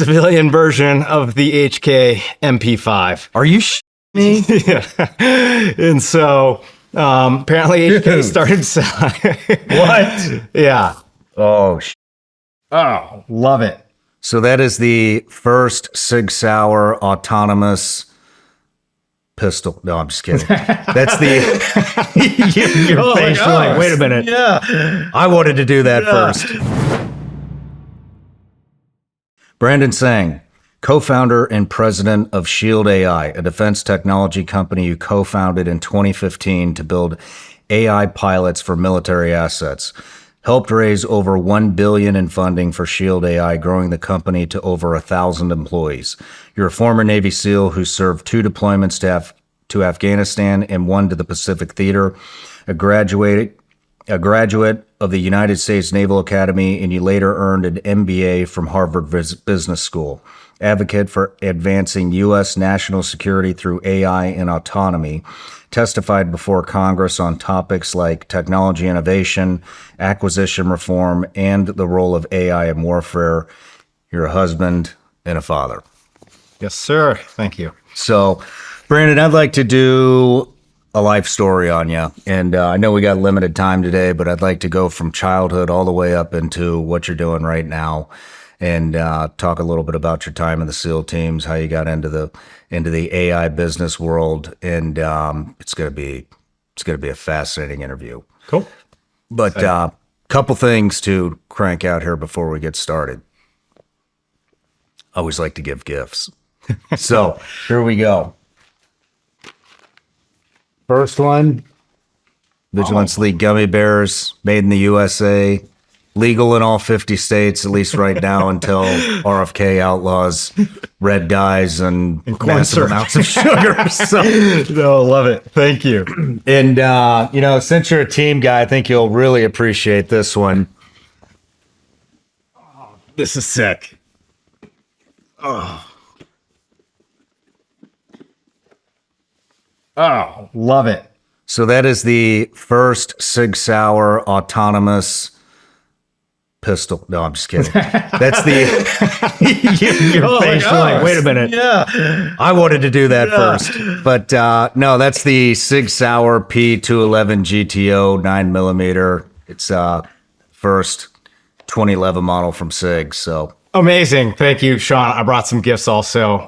civilian version of the HK MP5. Are you me? Yeah. And so apparently HK started selling. What? Yeah. Oh, Oh, love it. so that is the first Sig Sauer autonomous pistol. No, I'm just kidding. That's the your face. You're like, wait a minute. Yeah. I wanted to do that first. Brandon Sang, co-founder and president of Shield AI, a defense technology company you co-founded in 2015 to build AI pilots for military assets. Helped raise over $1 billion in funding for Shield AI, growing the company to over 1,000 employees. You're a former Navy SEAL who served 2 deployments to Afghanistan and 1 to the Pacific Theater, a graduate of the United States Naval Academy, and you later earned an MBA from Harvard Business School. Advocate for advancing U.S. national security through AI and autonomy, testified before Congress on topics like technology innovation, acquisition reform, and the role of AI in warfare. You're a husband and a father. Yes, sir. Thank you. So, Brandon, I'd like to do a life story on you. And I know we got limited time today, but I'd like to go from childhood all the way up into what you're doing right now, and talk a little bit about your time in the SEAL teams, how you got into the AI business world, and it's gonna be a fascinating interview. Cool. But couple things to crank out here before we get started. I always like to give gifts, so here we go. First one, Vigilance League gummy bears, made in the USA, legal in all 50 states, at least right now, until RFK outlaws red dyes and massive amounts of sugar. So, No, love it. Thank you. and, since you're a team guy, I think you'll really appreciate this one. This is sick. Oh, love it. So that is the first Sig Sauer autonomous pistol. No, I'm just kidding. That's the your face. You're like, wait a minute. Yeah. I wanted to do that first, but no, that's the Sig Sauer P211 GTO 9mm. It's first 2011 model from Sig. So Amazing. Thank you, Shawn. I brought some gifts also.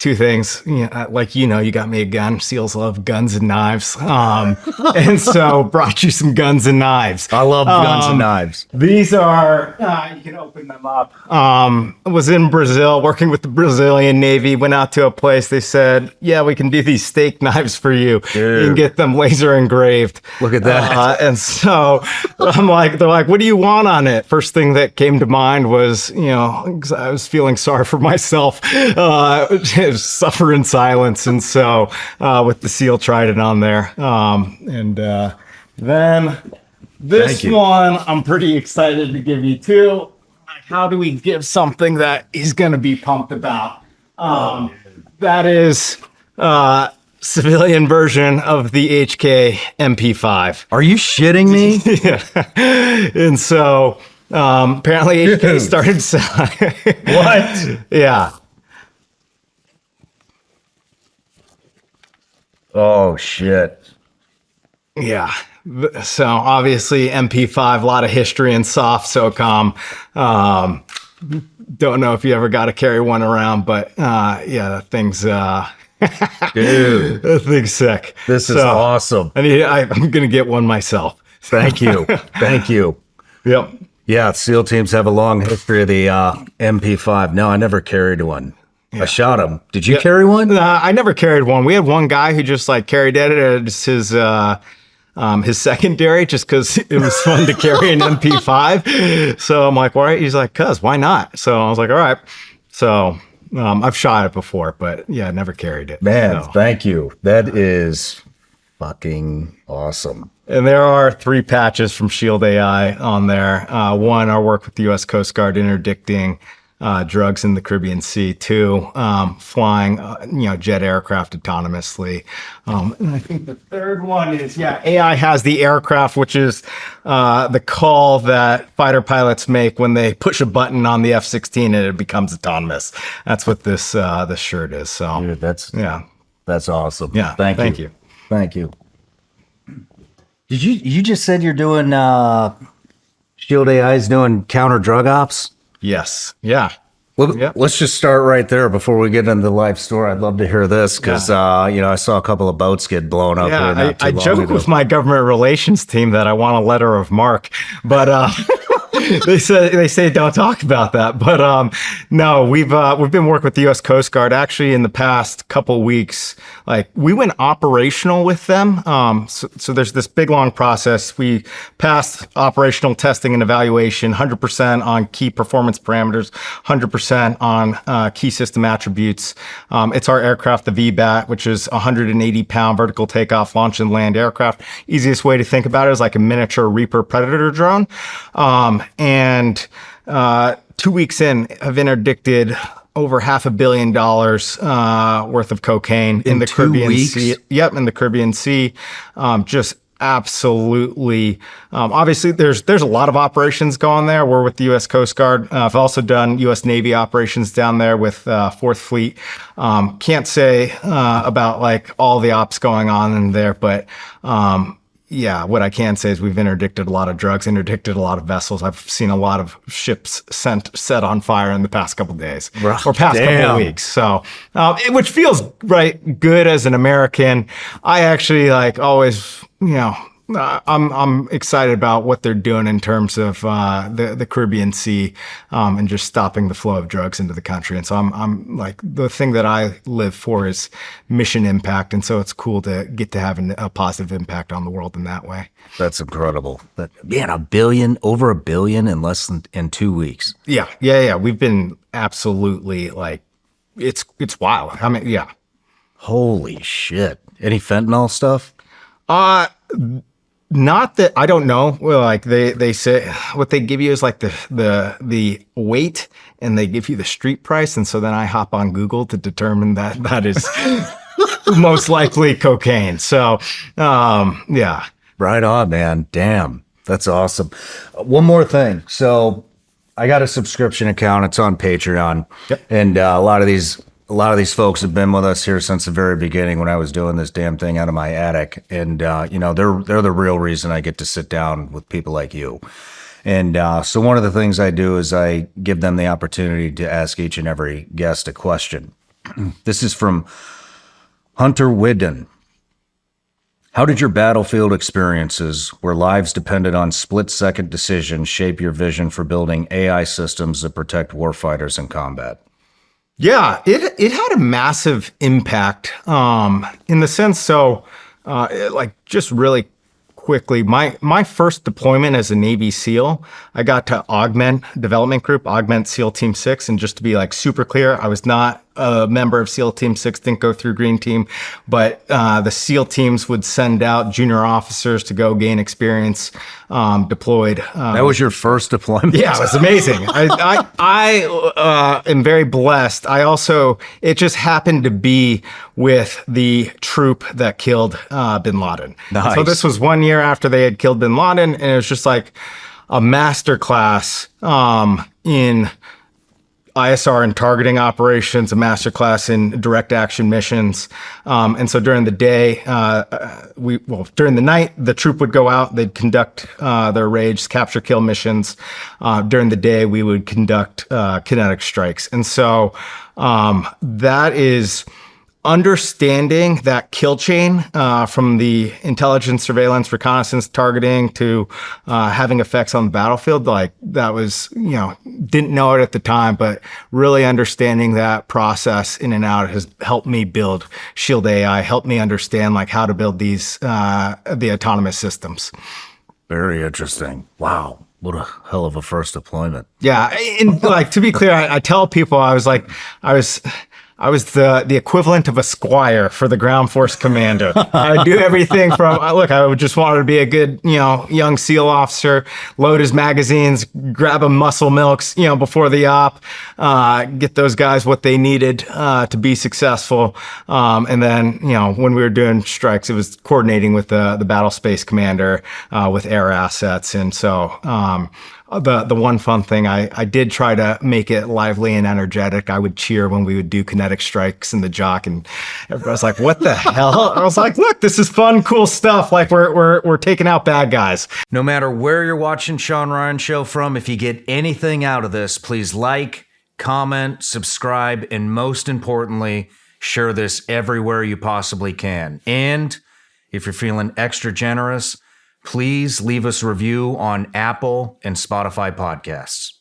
2 things. You got me a gun. SEALs love guns and knives. And so brought you some guns and knives. I love guns and knives. These are, you can open them up. I was in Brazil working with the Brazilian Navy, went out to a place. They said, yeah, we can do these steak knives for you. Dude. You can get them laser engraved. Look at that. And so they're like, what do you want on it? First thing that came to mind was, 'cause I was feeling sorry for myself, suffer in silence. And so with the SEAL Trident on there. Then this one, I'm pretty excited to give you too. How do we give something that he's going to be pumped about? That is civilian version of the HK MP5. Are you shitting me? Yeah. And so apparently HK started selling. What? Yeah. Oh, shit. Yeah. So obviously MP5, a lot of history in soft SOCOM. Don't know if you ever got to carry one around, but that thing's Dude, that thing's sick. this is awesome. I'm gonna get one myself. Thank you. Thank you. Yep. Yeah, SEAL teams have a long history of the MP5. No, I never carried one. I shot him. Did you carry one? I never carried one. We had one guy who just carried it as his secondary, just because it was fun to carry an MP5. So I'm like, all right. He's like, cuz why not? So I was like, all right. So I've shot it before, but yeah, never carried it. Man, so. Thank you. That is fucking awesome. And there are 3 patches from Shield AI on there. One, our work with the U.S. Coast Guard interdicting drugs in the Caribbean Sea too, flying, jet aircraft autonomously. And I think the third one is, AI has the aircraft, which is the call that fighter pilots make when they push a button on the F-16 and it becomes autonomous. That's what this shirt is. So Dude, that's awesome. Yeah. Thank you. Thank you. Did you just said you're doing Shield AI is doing counter drug ops? Yes. Yeah. Let's just start right there before we get into the life story. I'd love to hear this because I saw a couple of boats get blown up. Yeah, I joke with my government relations team that I want a letter of marque, but they say don't talk about that. But no, we've been working with the U.S. Coast Guard actually in the past couple weeks. Like we went operational with them. So there's this big long process. We passed operational testing and evaluation, 100% on key performance parameters, 100% on key system attributes. It's our aircraft, the VBAT, which is 180-pound vertical takeoff, launch, and land aircraft. Easiest way to think about it is like a miniature Reaper Predator drone. And 2 weeks in, have interdicted over $500 million worth of cocaine in the Caribbean Sea. Yep, in the Caribbean Sea. Just absolutely. Obviously, there's a lot of operations going there. We're with the U.S. Coast Guard. I've also done U.S. Navy operations down there with 4th Fleet. Can't say about like all the ops going on in there, but yeah, what I can say is we've interdicted a lot of drugs, interdicted a lot of vessels. I've seen a lot of ships set on fire in the past couple of days or past couple of weeks. So, which feels right good as an American. I actually like always, I'm excited about what they're doing in terms of the Caribbean Sea and just stopping the flow of drugs into the country. And so I'm like, the thing that I live for is mission impact. And so it's cool to get to have a positive impact on the world in that way. That's incredible. Over $1 billion in 2 weeks. Yeah. We've been absolutely like, it's wild. I mean, yeah. Holy shit. Any fentanyl stuff? Not that I don't know. Well, like they say what they give you is like the weight, and they give you the street price, and so then I hop on Google to determine that is most likely cocaine. So, yeah. Right on, man. Damn, that's awesome. One more thing. So, I got a subscription account. It's on Patreon, and a lot of these folks have been with us here since the very beginning when I was doing this damn thing out of my attic. And, they're the real reason I get to sit down with people like you. And so one of the things I do is I give them the opportunity to ask each and every guest a question. This is from Hunter Widden. How did your battlefield experiences, where lives depended on split-second decisions, shape your vision for building AI systems that protect warfighters in combat? Yeah, it had a massive impact in the sense. So, just really quickly, my first deployment as a Navy SEAL, I got to Augment Development Group, Augment SEAL Team 6. And just to be like super clear, I was not a member of SEAL Team 6, didn't go through Green Team, but the SEAL teams would send out junior officers to go gain experience deployed. That was your first deployment? Yeah, it was amazing. I am very blessed. It just happened to be with the troop that killed bin Laden. Nice. So this was 1 year after they had killed bin Laden, and it was just like a masterclass in ISR and targeting operations, a masterclass in direct action missions. And so during the day, during the night, the troop would go out, they'd conduct their raids, capture, kill missions. During the day, we would conduct kinetic strikes. And so that is understanding that kill chain from the intelligence, surveillance, reconnaissance, targeting to having effects on the battlefield. Like that was, didn't know it at the time, but really understanding that process in and out has helped me build Shield AI, helped me understand like how to build these, the autonomous systems. Very interesting. Wow. What a hell of a first deployment. Yeah. And like, to be clear, I tell people, I was I was the equivalent of a squire for the ground force commander. I would do everything from, look, I would just wanted to be a good, young SEAL officer, load his magazines, grab a muscle milks, before the op, get those guys what they needed to be successful. And then, when we were doing strikes, it was coordinating with the battle space commander with air assets. And so, the one fun thing, I did try to make it lively and energetic. I would cheer when we would do kinetic strikes in the jock, and everybody was like, "What the hell?" I was like, "Look, this is fun, cool stuff. Like we're taking out bad guys." No matter where you're watching Shawn Ryan Show from, if you get anything out of this, please like, comment, subscribe, and most importantly, share this everywhere you possibly can. And if you're feeling extra generous, please leave us a review on Apple and Spotify podcasts.